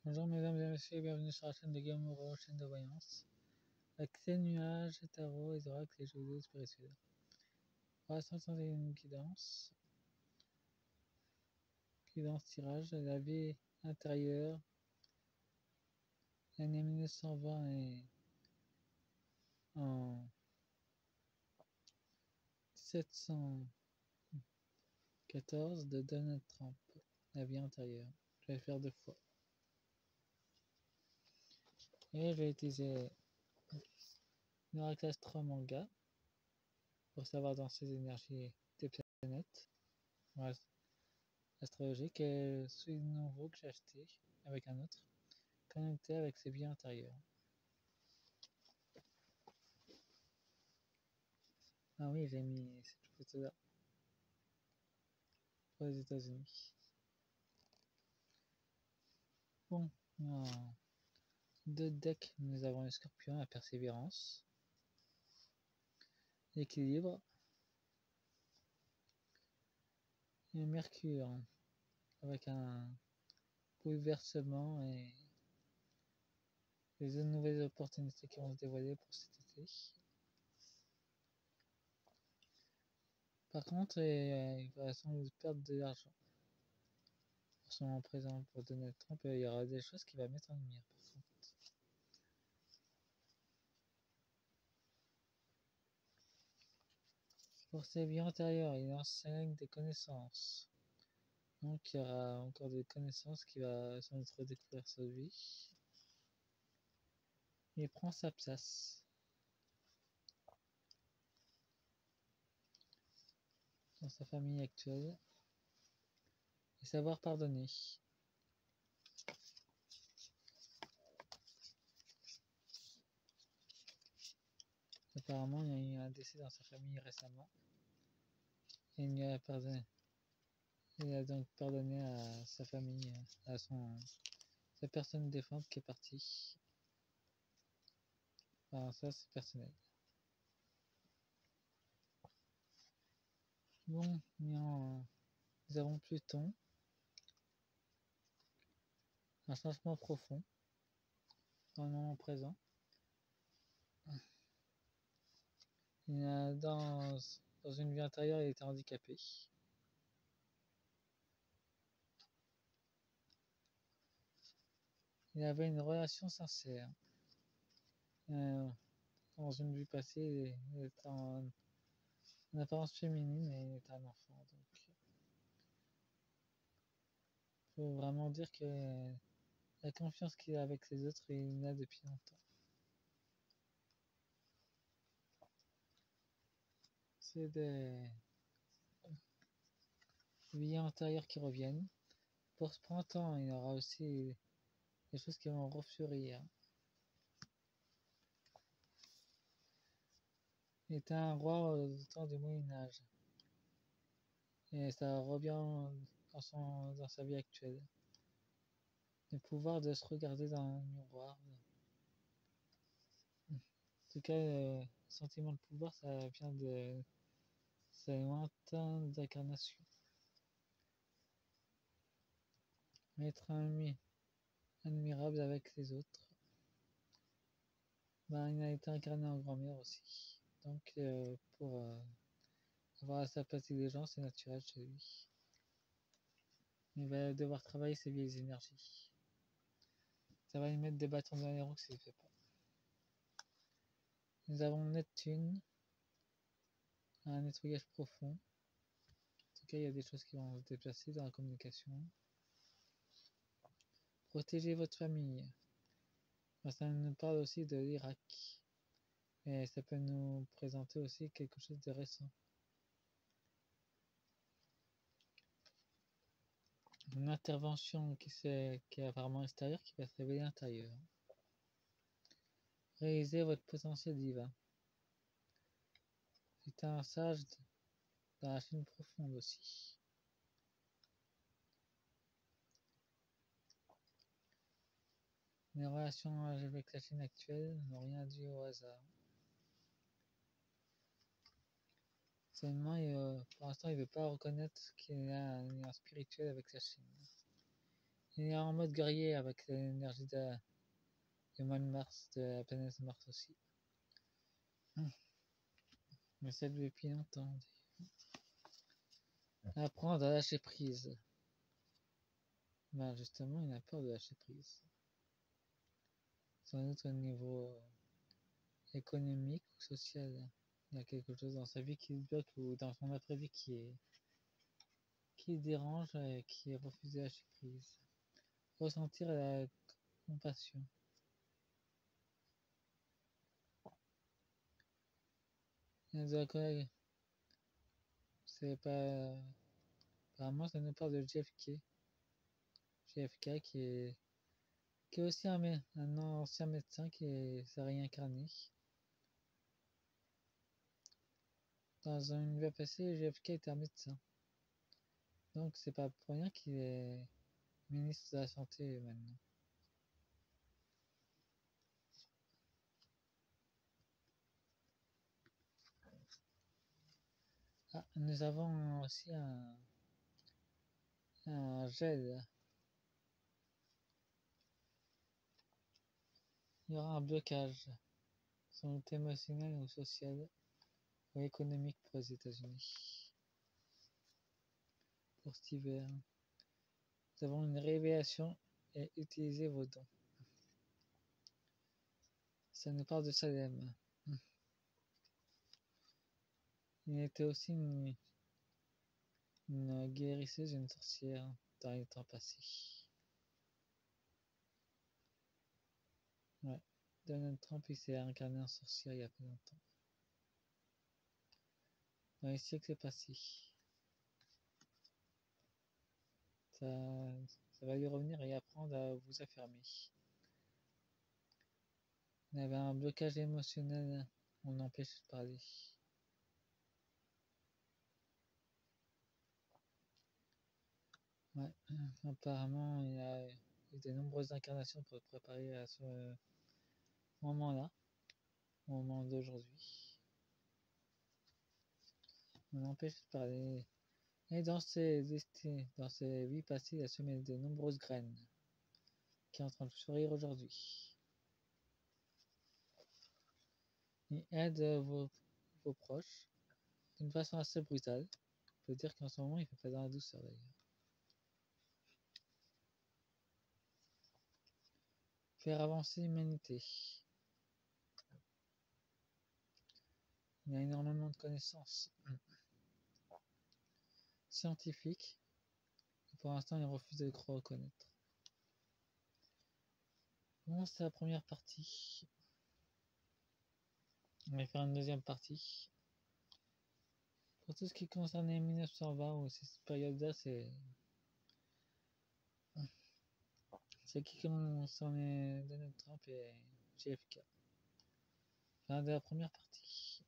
Bonjour mesdames et messieurs, bienvenue sur la chaîne de Guillaume Moreau, chaîne de voyance. Accès, nuages, tarot, les oracles, les jeux vidéo spirituels. Pour l'instant, c'est une guidance. Guidance tirage, la vie intérieure. L'année 1920 est en 1714 de Donald Trump. La vie intérieure. Je vais faire 2 fois. Et je vais utiliser l'oracle Astro Manga pour savoir dans ces énergies des planètes. Voilà. Astrologique et celui nouveau que j'ai acheté avec un autre, connecté avec ses vies intérieures. Ah oui, j'ai mis cette photo-là pour les États-Unis. Bon, en 2 decks, nous avons le Scorpion, la Persévérance, l'équilibre, et Mercure avec un bouleversement et les nouvelles opportunités qui vont se dévoiler pour cet été. Par contre, il va sans doute perdre de l'argent. Pour son moment présent pour Donald Trump, il y aura des choses qu'il va mettre en lumière. Par contre. Pour ses vies antérieures, il enseigne des connaissances. Donc il y aura encore des connaissances qui va sans doute redécouvrir sa vie. Il prend sa place dans sa famille actuelle et savoir pardonner. Apparemment, il y a eu un décès dans sa famille récemment et il a pardonné. Il a donc pardonné à sa famille, à sa personne défunte qui est partie. Enfin, ça c'est personnel. Bon, nous avons Pluton, un changement profond dans le moment présent. Dans une vie antérieure, il était handicapé. Il avait une relation sincère. Dans une vie passée, il était en apparence féminine et il était un enfant. Donc, il faut vraiment dire que la confiance qu'il a avec les autres, il l'a depuis longtemps. C'est des vies antérieures qui reviennent. Pour ce printemps, il y aura aussi des choses qui vont refleurir. Il était un roi au temps du Moyen-Âge. Et ça revient dans sa vie actuelle. Le pouvoir de se regarder dans un miroir. En tout cas, le sentiment de pouvoir, ça vient de ses lointaines incarnations. Être admirable avec les autres. Ben, il a été incarné en grand-mère aussi. Donc, pour avoir la sympathie des gens, c'est naturel chez lui. Il va devoir travailler ses vieilles énergies. Ça va lui mettre des bâtons dans les roues s'il ne fait pas. Nous avons Neptune, un nettoyage profond. En tout cas, il y a des choses qui vont se déplacer dans la communication. Protégez votre famille. Ben, ça nous parle aussi de l'Irak. Et ça peut nous présenter aussi quelque chose de récent. Une intervention qui est apparemment extérieure qui va se révéler intérieure. Réalisez votre potentiel divin. C'est un sage dans la Chine profonde aussi. Les relations avec la Chine actuelle n'ont rien dû au hasard. Seulement, pour l'instant, il ne veut pas reconnaître qu'il a un lien spirituel avec la Chine. Il est en mode guerrier avec l'énergie du mois de Mars, de la planète Mars aussi. Mais ça depuis longtemps. Apprendre à lâcher prise. Ben justement, il a peur de lâcher prise. Sans doute au niveau économique ou social. Il y a quelque chose dans sa vie qui le bloque ou dans son après-vie qui le dérange et qui refuse de lâcher prise. Ressentir la compassion. Il y a des collègues, c'est pas. Apparemment, ça nous parle de JFK. JFK qui est aussi un ancien médecin qui s'est réincarné. Dans une vie passée, JFK était un médecin. Donc c'est pas pour rien qu'il est ministre de la Santé maintenant. Ah, nous avons aussi un gel. Il y aura un blocage, sans doute émotionnel ou social ou économique pour les États-Unis. Pour cet hiver, nous avons une révélation et utilisez vos dons. Ça nous parle de Salem. Il était aussi une guérisseuse, une sorcière dans les temps passés. Ouais. Donald Trump, il s'est incarné en sorcière il y a pas longtemps. Dans les siècles passés. Ça va lui revenir et apprendre à vous affirmer. Il avait un blocage émotionnel, on l'empêche de parler. Ouais, apparemment, il a eu de nombreuses incarnations pour se préparer à ce moment-là, au moment d'aujourd'hui. On l'empêche de parler. Et dans ses vies passées, il a semé de nombreuses graines qui sont en train de fleurir aujourd'hui. Il aide vos proches d'une façon assez brutale. On peut dire qu'en ce moment, il fait pas dans la douceur d'ailleurs. Faire avancer l'humanité. Il a énormément de connaissances scientifiques. Et pour l'instant, il refuse de le reconnaître. Bon, c'est la première partie. On va faire une deuxième partie. Pour tout ce qui concerne les 1920 ou cette période-là, c'est ce qui concerne Donald Trump et JFK. Fin de la première partie.